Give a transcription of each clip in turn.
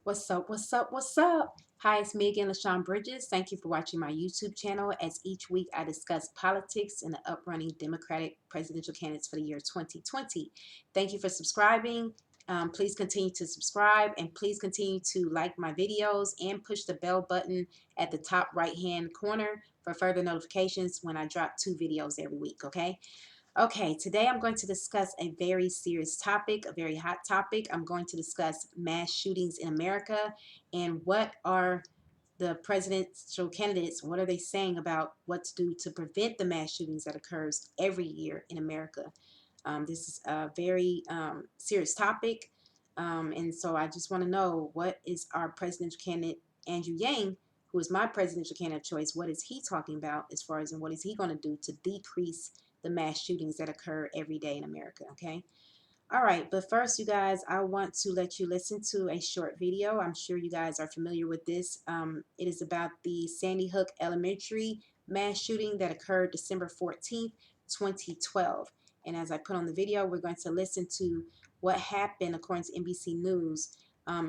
What's up? What's up? What's up? Hi, it's me again, LaShawn Bridges. Thank you for watching my YouTube channel. As each week I discuss politics and the uprunning Democratic presidential candidates for the year 2020. Thank you for subscribing. Please continue to subscribe and please continue to like my videos and push the bell button at the top right hand corner for further notifications when I drop 2 videos every week, okay? Okay, today I'm going to discuss a very serious topic, a very hot topic. I'm going to discuss mass shootings in America and what are the presidential candidates, what are they saying about what to do to prevent the mass shootings that occurs every year in America. This is a very serious topic, and so I just want to know, what is our presidential candidate, Andrew Yang, who is my presidential candidate of choice, what is he talking about as far as, and what is he going to do to decrease the mass shootings that occur every day in America, okay? All right, but first, you guys, I want to let you listen to a short video. I'm sure you guys are familiar with this. It is about the Sandy Hook Elementary mass shooting that occurred December 14th, 2012. And as I put on the video, we're going to listen to what happened according to NBC News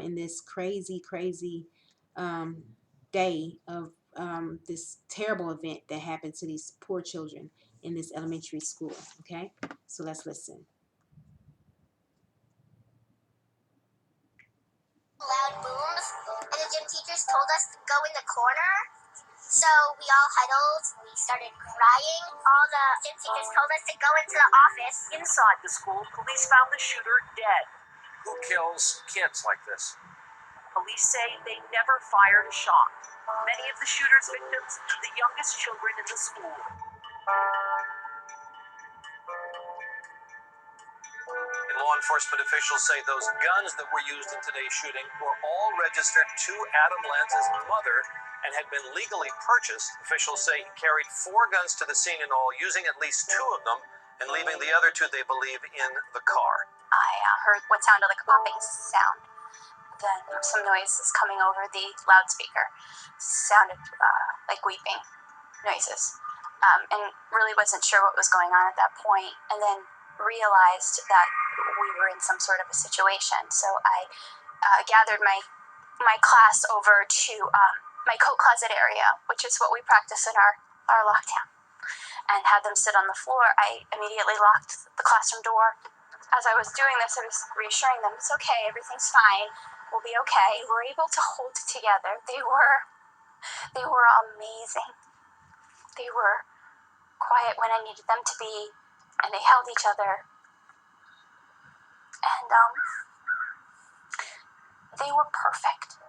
in this crazy, crazy um, day of this terrible event that happened to these poor children in this elementary school. Okay, so let's listen. Loud booms, and the gym teachers told us to go in the corner. So we all huddled. We started crying. All the gym teachers told us to go into the office. Inside the school, police found the shooter dead. Who kills kids like this? Police say they never fired a shot. Many of the shooter's victims, the youngest children in the school. Law enforcement officials say those guns that were used in today's shooting were all registered to Adam Lanza's mother and had been legally purchased. Officials say he carried 4 guns to the scene in all, using at least 2 of them and leaving the other 2, they believe, in the car. I heard what sounded like a popping sound. Then some noises coming over the loudspeaker. Sounded like weeping noises. And really wasn't sure what was going on at that point. And then realized that we were in some sort of a situation. So I gathered my class over to my coat closet area, which is what we practice in our lockdown, and had them sit on the floor. I immediately locked the classroom door. As I was doing this, I was reassuring them, it's okay, everything's fine, we'll be okay. We're able to hold it together. They were amazing. They were quiet when I needed them to be, and they held each other. And they were perfect.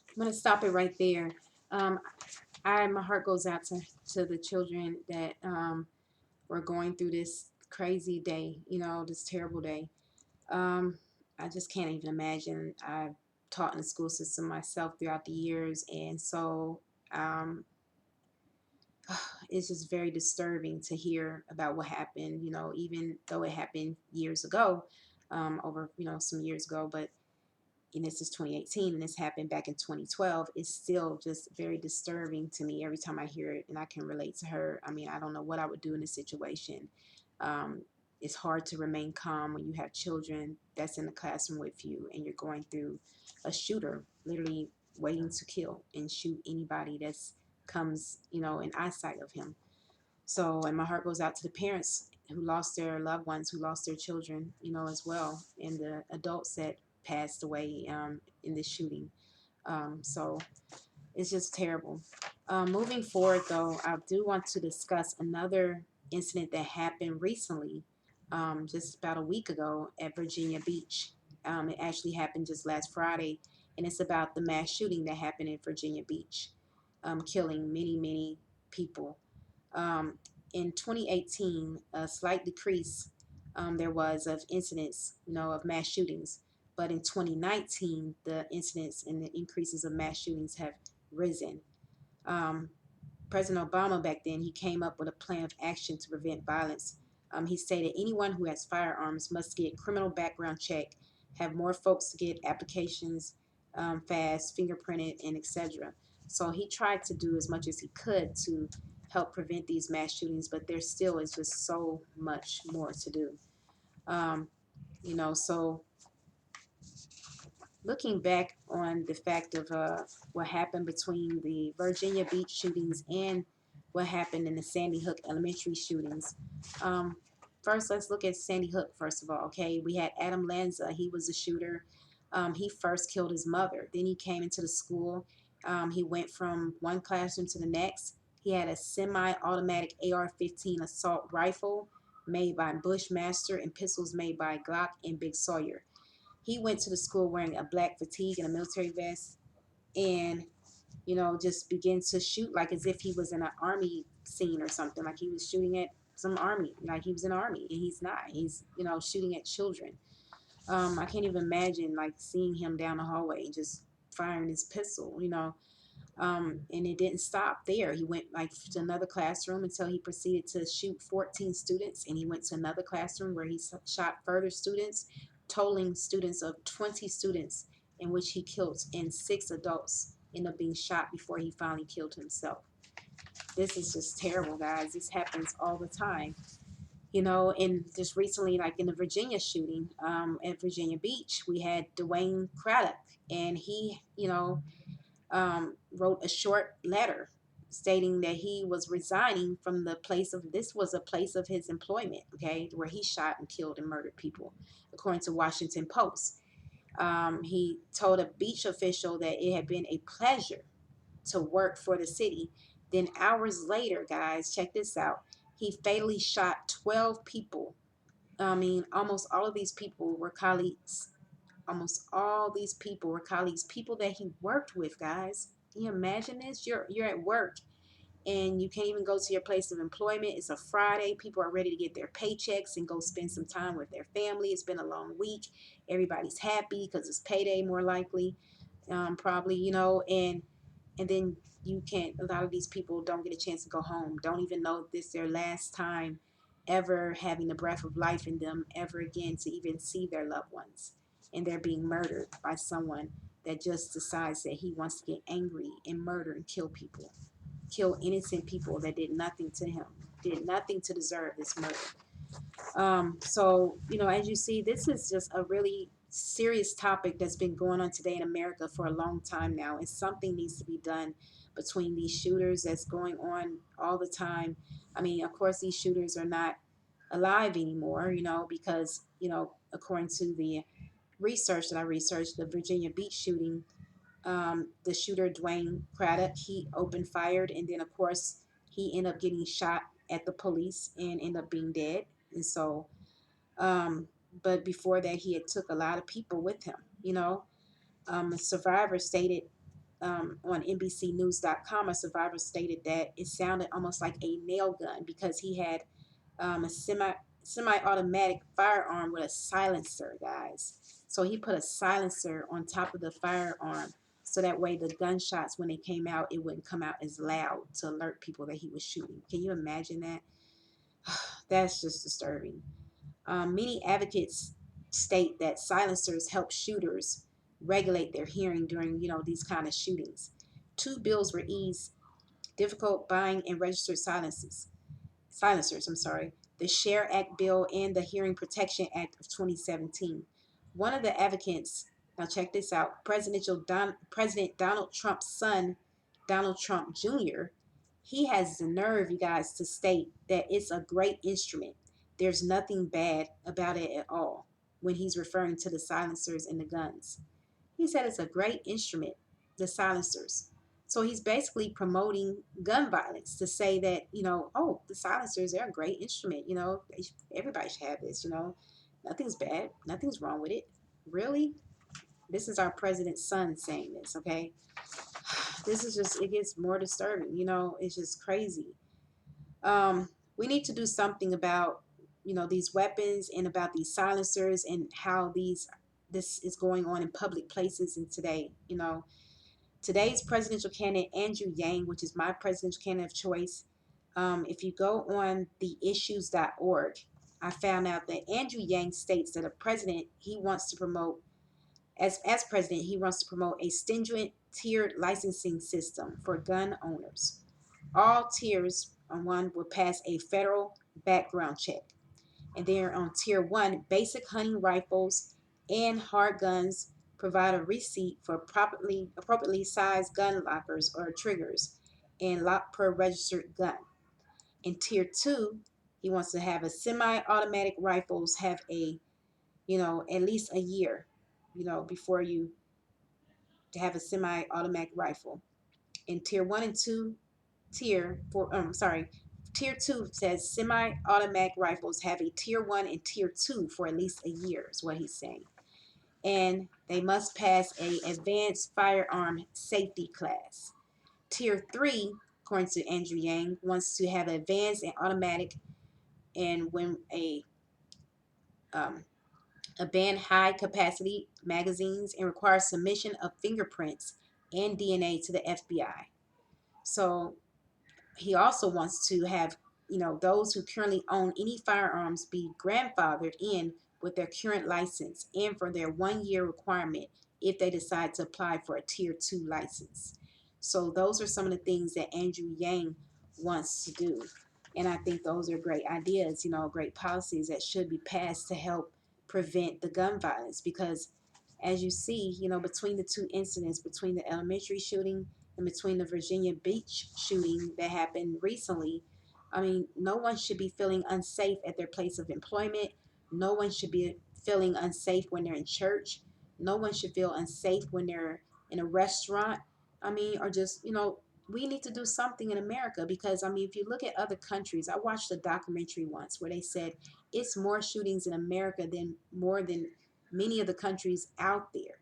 I'm going to stop it right there. My heart goes out to the children that were going through this crazy day, this terrible day. I just can't even imagine. I've taught in the school system myself throughout the years, and so it's just very disturbing to hear about what happened, even though it happened years ago, over, some years ago, but and this is 2018 and this happened back in 2012, it's still just very disturbing to me every time I hear it, and I can relate to her. I mean, I don't know what I would do in this situation. It's hard to remain calm when you have children that's in the classroom with you and you're going through a shooter literally waiting to kill and shoot anybody that's comes, in eyesight of him. So, and my heart goes out to the parents who lost their loved ones, who lost their children, as well, and the adults that passed away in this shooting. So it's just terrible. Moving forward, though, I do want to discuss another incident that happened recently, just about a week ago at Virginia Beach. It actually happened just last Friday, and it's about the mass shooting that happened in Virginia Beach, killing many, many people. In 2018, a slight decrease there was of incidents, of mass shootings. But in 2019, the incidents and the increases of mass shootings have risen. President Obama back then, he came up with a plan of action to prevent violence. He stated anyone who has firearms must get criminal background check, have more folks to get applications fast, fingerprinted, and etc. So he tried to do as much as he could to help prevent these mass shootings, but there still is just so much more to do. So looking back on the fact of what happened between the Virginia Beach shootings and what happened in the Sandy Hook elementary shootings. Um, First, let's look at Sandy Hook, first of all. Okay, we had Adam Lanza. He was a shooter. He first killed his mother. Then he came into the school. He went from one classroom to the next. He had a semi automatic AR 15 assault rifle made by Bushmaster and pistols made by Glock and Big Sawyer. He went to the school wearing a black fatigue and a military vest and, just began to shoot like as if he was in an army scene or something, like he was shooting at some army, like he was in the army, and he's not. He's, shooting at children. I can't even imagine like seeing him down the hallway and just firing his pistol, and it didn't stop there. He went like to another classroom until he proceeded to shoot 14 students, and he went to another classroom where he shot further students, totaling students of 20 students, in which he killed, and 6 adults ended up being shot before he finally killed himself. This is just terrible, guys. This happens all the time. And just recently, like in the Virginia shooting at Virginia Beach, we had Dwayne Craddock, and he, wrote a short letter stating that he was resigning from the place of, this was a place of his employment, okay, where he shot and killed and murdered people, according to Washington Post. He told a beach official that it had been a pleasure to work for the city. Then hours later, guys, check this out. He fatally shot 12 people. I mean, almost all of these people were colleagues. Almost all these people were colleagues, people that he worked with, guys. Can you imagine this? You're at work and you can't even go to your place of employment. It's a Friday. People are ready to get their paychecks and go spend some time with their family. It's been a long week. Everybody's happy because it's payday, more likely, probably, and then you can't, a lot of these people don't get a chance to go home, don't even know this their last time ever having the breath of life in them ever again to even see their loved ones, and they're being murdered by someone that just decides that he wants to get angry and murder and kill people, kill innocent people that did nothing to him, did nothing to deserve this murder. So, as you see, this is just a really serious topic that's been going on today in America for a long time now, and something needs to be done between these shooters that's going on all the time. I mean, of course, these shooters are not alive anymore, because, according to the research that I researched, the Virginia Beach shooting, the shooter, Dwayne Craddock, he opened fired, and then, of course, he ended up getting shot at the police and ended up being dead. And so, um, but before that, he had took a lot of people with him. A survivor stated on NBCnews.com, a survivor stated that it sounded almost like a nail gun because he had a semi-automatic firearm with a silencer, guys. So he put a silencer on top of the firearm so that way the gunshots, when they came out, it wouldn't come out as loud to alert people that he was shooting. Can you imagine that? That's just disturbing. Many advocates state that silencers help shooters regulate their hearing during, these kind of shootings. Two bills were eased difficult buying and registered silencers, the Share Act bill and the Hearing Protection Act of 2017. One of the advocates, now check this out, President Donald Trump's son, Donald Trump Jr., he has the nerve, you guys, to state that it's a great instrument. There's nothing bad about it at all when he's referring to the silencers and the guns. He said it's a great instrument, the silencers. So he's basically promoting gun violence to say that, oh, the silencers, they're a great instrument. Everybody should have this, nothing's bad, nothing's wrong with it. Really? This is our president's son saying this, okay? This is just, it gets more disturbing, it's just crazy. We need to do something about, these weapons and about these silencers and how this is going on in public places. And today, today's presidential candidate, Andrew Yang, which is my presidential candidate of choice, if you go on theissues.org, I found out that Andrew Yang states that a president, he wants to promote, as president, he wants to promote a stringent tiered licensing system for gun owners. All tiers on one will pass a federal background check. And then on tier one, basic hunting rifles and hard guns provide a receipt for appropriately sized gun lockers or triggers, and lock per registered gun. In tier 2, he wants to have a semi-automatic rifles have a, at least a year, before you to have a semi-automatic rifle. In tier 1 and 2, tier 2 says semi-automatic rifles have a tier 1 and tier 2 for at least a year is what he's saying. And they must pass a advanced firearm safety class. Tier 3, according to Andrew Yang, wants to have advanced and automatic, and when a ban high capacity magazines, and requires submission of fingerprints and DNA to the FBI. So he also wants to have, those who currently own any firearms be grandfathered in with their current license, and for their 1 year requirement if they decide to apply for a tier 2 license. So those are some of the things that Andrew Yang wants to do. And I think those are great ideas, great policies that should be passed to help prevent the gun violence. Because as you see, between the two incidents, between the elementary shooting and between the Virginia Beach shooting that happened recently, I mean, no one should be feeling unsafe at their place of employment. No one should be feeling unsafe when they're in church. No one should feel unsafe when they're in a restaurant. I mean, or just, we need to do something in America because, I mean, if you look at other countries, I watched a documentary once where they said it's more shootings in America than more than many of the countries out there.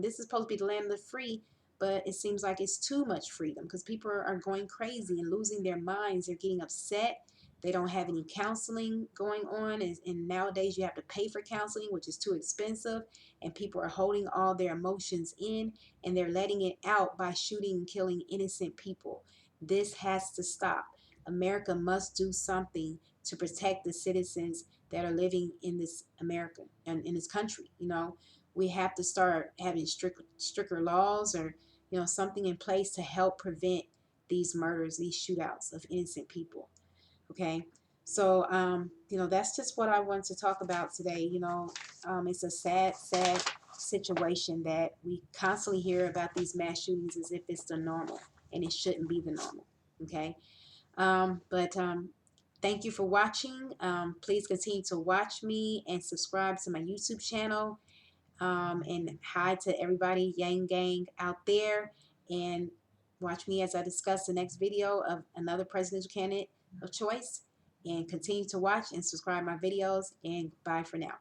This is supposed to be the land of the free, but it seems like it's too much freedom because people are going crazy and losing their minds. They're getting upset. They don't have any counseling going on, and nowadays you have to pay for counseling, which is too expensive, and people are holding all their emotions in, and they're letting it out by shooting and killing innocent people. This has to stop. America must do something to protect the citizens that are living in this America and in this country. We have to start having stricter laws, or something in place to help prevent these murders, these shootouts of innocent people. Okay, so that's just what I wanted to talk about today. It's a sad situation that we constantly hear about these mass shootings as if it's the normal, and it shouldn't be the normal. Okay, but thank you for watching. Please continue to watch me and subscribe to my YouTube channel. And hi to everybody, Yang Gang out there. And watch me as I discuss the next video of another presidential candidate of choice. And continue to watch and subscribe my videos. And bye for now.